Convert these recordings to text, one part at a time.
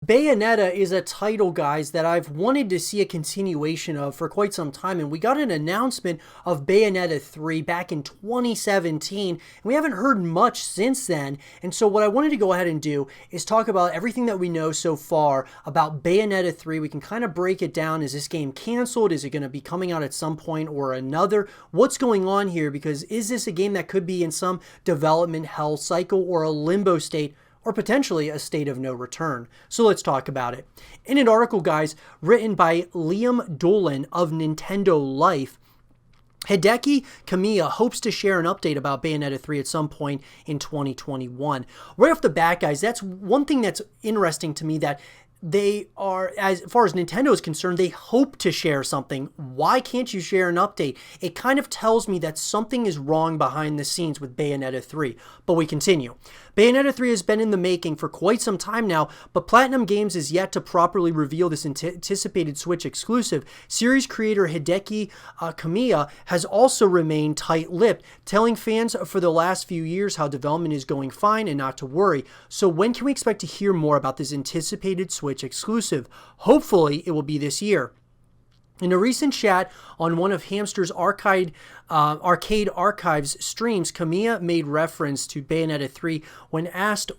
Bayonetta is a title, guys, that I've wanted to see a continuation of for quite some time, and we got an announcement of Bayonetta 3 back in 2017, and we haven't heard much since then. And so what I wanted to go ahead and do is talk about everything that we know so far about Bayonetta 3. We can kind of break it down. Is this game canceled? Is it going to be coming out at some point or another? What's going on here? Because is this a game that could be in some development hell cycle or a limbo state, or potentially a state of no return? So let's talk about it. In an article, guys, written by Liam Dolan of Nintendo Life, Hideki Kamiya hopes to share an update about Bayonetta 3 at some point in 2021. Right off the bat, guys, that's one thing that's interesting to me, that they are, as far as Nintendo is concerned, they hope to share something. Why can't you share an update? It kind of tells me that something is wrong behind the scenes with Bayonetta 3. But we continue. Bayonetta 3 has been in the making for quite some time now, but Platinum Games is yet to properly reveal this anticipated Switch exclusive. Series creator Hideki Kamiya has also remained tight-lipped, telling fans for the last few years how development is going fine and not to worry. So when can we expect to hear more about this anticipated Switch exclusive? Hopefully it will be this year. In a recent chat on one of Hamster's Arcade Archives streams, Kamiya made reference to Bayonetta 3 when asked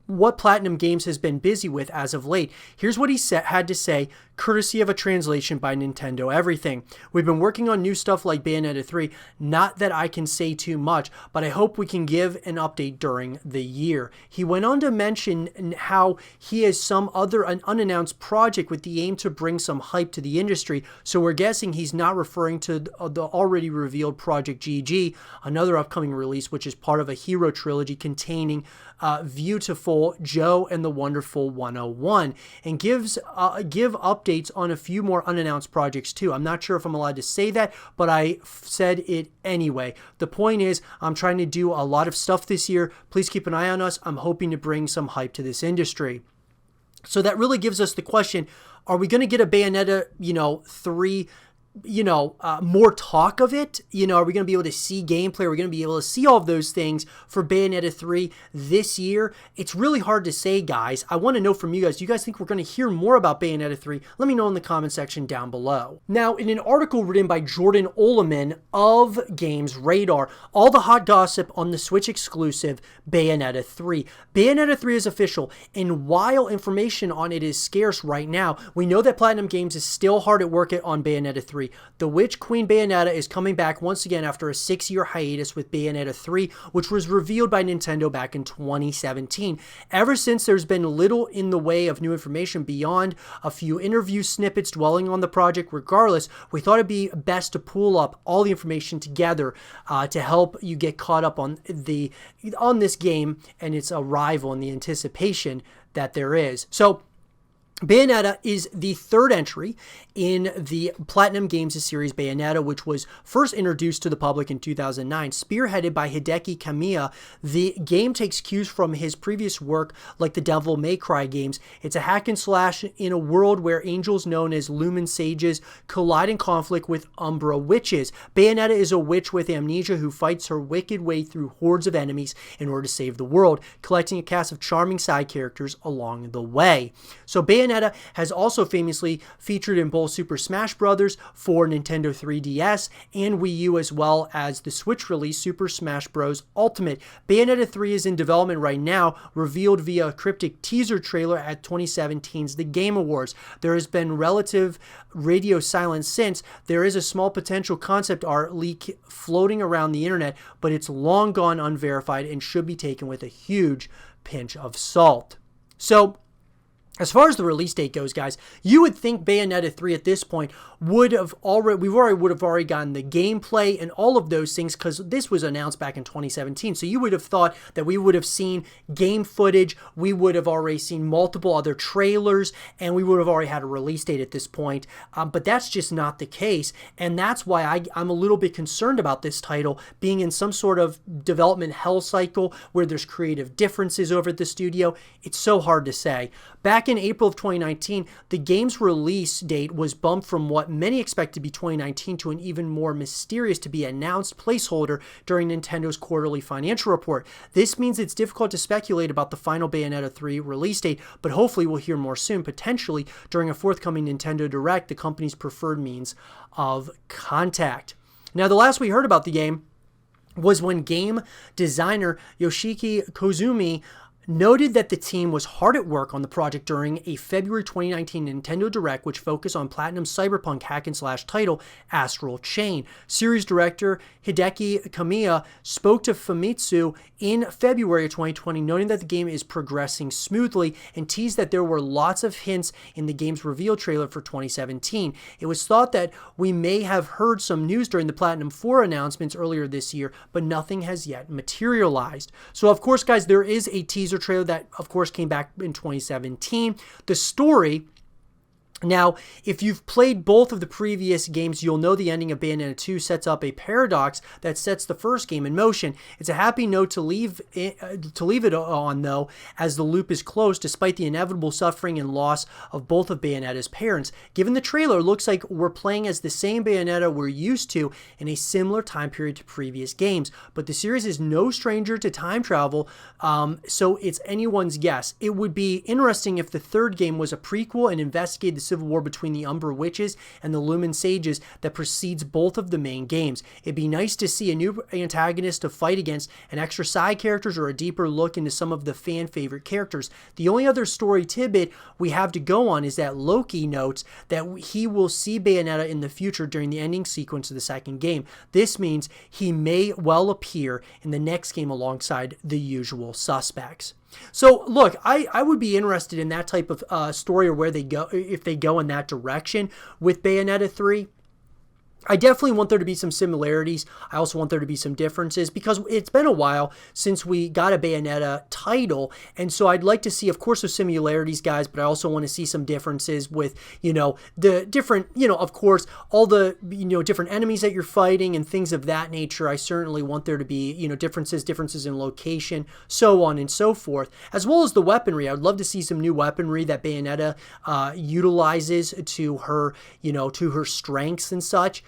what Platinum Games has been busy with as of late. Here's what he had to say, courtesy of a translation by Nintendo Everything. We've been working on new stuff like Bayonetta 3. Not that I can say too much, but I hope we can give an update during the year. He went on to mention how he has an unannounced project with the aim to bring some hype to the industry, so we're guessing he's not referring to the already revealed Project GG, another upcoming release which is part of a hero trilogy containing Beautiful Joe and the Wonderful 101, and give updates on a few more unannounced projects too. I'm not sure if I'm allowed to say that, but I said it anyway. The point is, I'm trying to do a lot of stuff this year. Please keep an eye on us. I'm hoping to bring some hype to this industry. So that really gives us the question, are we going to get a Bayonetta, 3 more talk of it? Are we going to be able to see gameplay? Are we going to be able to see all of those things for Bayonetta 3 this year? It's really hard to say, guys. I want to know from you guys. Do you guys think we're going to hear more about Bayonetta 3? Let me know in the comment section down below. Now, in an article written by Jordan Oleman of Games Radar, all the hot gossip on the Switch exclusive Bayonetta 3. Bayonetta 3 is official, and while information on it is scarce right now, we know that Platinum Games is still hard at work on Bayonetta 3. The Witch Queen Bayonetta is coming back once again after a 6-year hiatus with Bayonetta 3, which was revealed by Nintendo back in 2017. Ever since, there's been little in the way of new information beyond a few interview snippets dwelling on the project. Regardless, we thought it'd be best to pool up all the information together to help you get caught up on this game and its arrival and the anticipation that there is. So Bayonetta is the third entry in the Platinum Games series Bayonetta, which was first introduced to the public in 2009. Spearheaded by Hideki Kamiya, the game takes cues from his previous work like the Devil May Cry games. It's a hack and slash in a world where angels known as Lumen Sages collide in conflict with Umbra Witches. Bayonetta is a witch with amnesia who fights her wicked way through hordes of enemies in order to save the world, collecting a cast of charming side characters along the way. So Bayonetta has also famously featured in both Super Smash Bros. For Nintendo 3DS and Wii U, as well as the Switch release Super Smash Bros. Ultimate. Bayonetta 3 is in development right now, revealed via a cryptic teaser trailer at 2017's The Game Awards. There has been relative radio silence since. There is a small potential concept art leak floating around the internet, but it's long gone unverified and should be taken with a huge pinch of salt. So, as far as the release date goes, guys, you would think Bayonetta 3 at this point would have already gotten the gameplay and all of those things, because this was announced back in 2017. So you would have thought that we would have seen game footage, we would have already seen multiple other trailers, and we would have already had a release date at this point. But that's just not the case, and that's why I'm a little bit concerned about this title being in some sort of development hell cycle where there's creative differences over at the studio. It's so hard to say. Back back in April of 2019, the game's release date was bumped from what many expect to be 2019 to an even more mysterious to be announced placeholder during Nintendo's quarterly financial report. This means it's difficult to speculate about the final Bayonetta 3 release date, but hopefully we'll hear more soon, potentially during a forthcoming Nintendo Direct, the company's preferred means of contact. Now, the last we heard about the game was when game designer Yoshiki Kozumi noted that the team was hard at work on the project during a February 2019 Nintendo Direct, which focused on Platinum's cyberpunk hack-and-slash title, Astral Chain. Series director Hideki Kamiya spoke to Famitsu in February of 2020, noting that the game is progressing smoothly and teased that there were lots of hints in the game's reveal trailer for 2017. It was thought that we may have heard some news during the Platinum 4 announcements earlier this year, but nothing has yet materialized. So, of course, guys, there is a teaser trailer that, of course, came back in 2017. The story... Now, if you've played both of the previous games, you'll know the ending of Bayonetta 2 sets up a paradox that sets the first game in motion. It's a happy note to leave it on, though, as the loop is closed despite the inevitable suffering and loss of both of Bayonetta's parents. Given the trailer, it looks like we're playing as the same Bayonetta we're used to in a similar time period to previous games. But the series is no stranger to time travel, so it's anyone's guess. It would be interesting if the third game was a prequel and investigated the civil war between the Umbra Witches and the Lumen Sages that precedes both of the main games. It'd be nice to see a new antagonist to fight against, and extra side characters, or a deeper look into some of the fan favorite characters. The only other story tidbit we have to go on is that Loki notes that he will see Bayonetta in the future during the ending sequence of the second game. This means he may well appear in the next game alongside the usual suspects. So, look, I would be interested in that type of story, or where they go, if they go in that direction with Bayonetta 3. I definitely want there to be some similarities. I also want there to be some differences, because it's been a while since we got a Bayonetta title. And so I'd like to see, of course, the similarities, guys, but I also want to see some differences with, the different, of course, all the, different enemies that you're fighting and things of that nature. I certainly want there to be, differences in location, so on and so forth, as well as the weaponry. I would love to see some new weaponry that Bayonetta utilizes to her, to her strengths and such.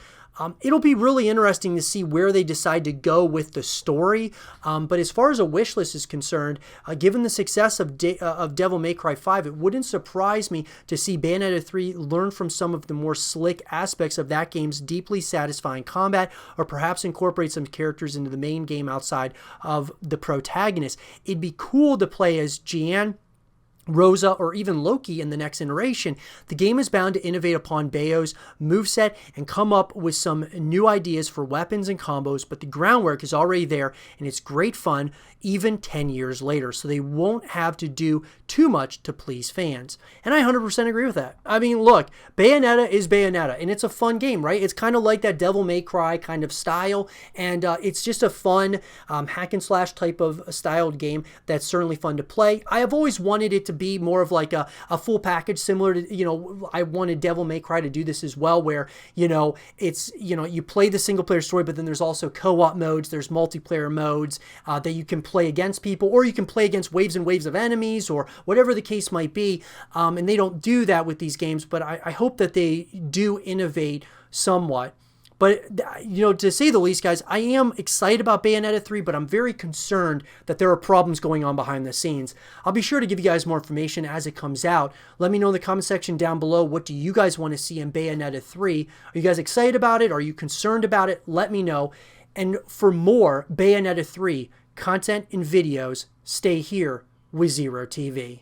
It'll be really interesting to see where they decide to go with the story. But as far as a wish list is concerned, given the success of Devil May Cry 5, it wouldn't surprise me to see Bayonetta 3 learn from some of the more slick aspects of that game's deeply satisfying combat, or perhaps incorporate some characters into the main game outside of the protagonist. It'd be cool to play as Jeanne, Rosa, or even Loki in the next iteration. The game is bound to innovate upon Bayo's moveset and come up with some new ideas for weapons and combos, but the groundwork is already there, and it's great fun even 10 years later, so they won't have to do too much to please fans. And I 100% agree with that. I mean, look, Bayonetta is Bayonetta, and it's a fun game, right? It's kind of like that Devil May Cry kind of style, and it's just a fun hack and slash type of styled game that's certainly fun to play. I have always wanted it to be more of like a full package, similar to, I wanted Devil May Cry to do this as well, where, it's, you play the single player story, but then there's also co-op modes, there's multiplayer modes that you can play against people, or you can play against waves and waves of enemies, or whatever the case might be. And they don't do that with these games, but I hope that they do innovate somewhat. But, to say the least, guys, I am excited about Bayonetta 3, but I'm very concerned that there are problems going on behind the scenes. I'll be sure to give you guys more information as it comes out. Let me know in the comment section down below, what do you guys want to see in Bayonetta 3? Are you guys excited about it? Are you concerned about it? Let me know. And for more Bayonetta 3 content and videos, stay here with Zero TV.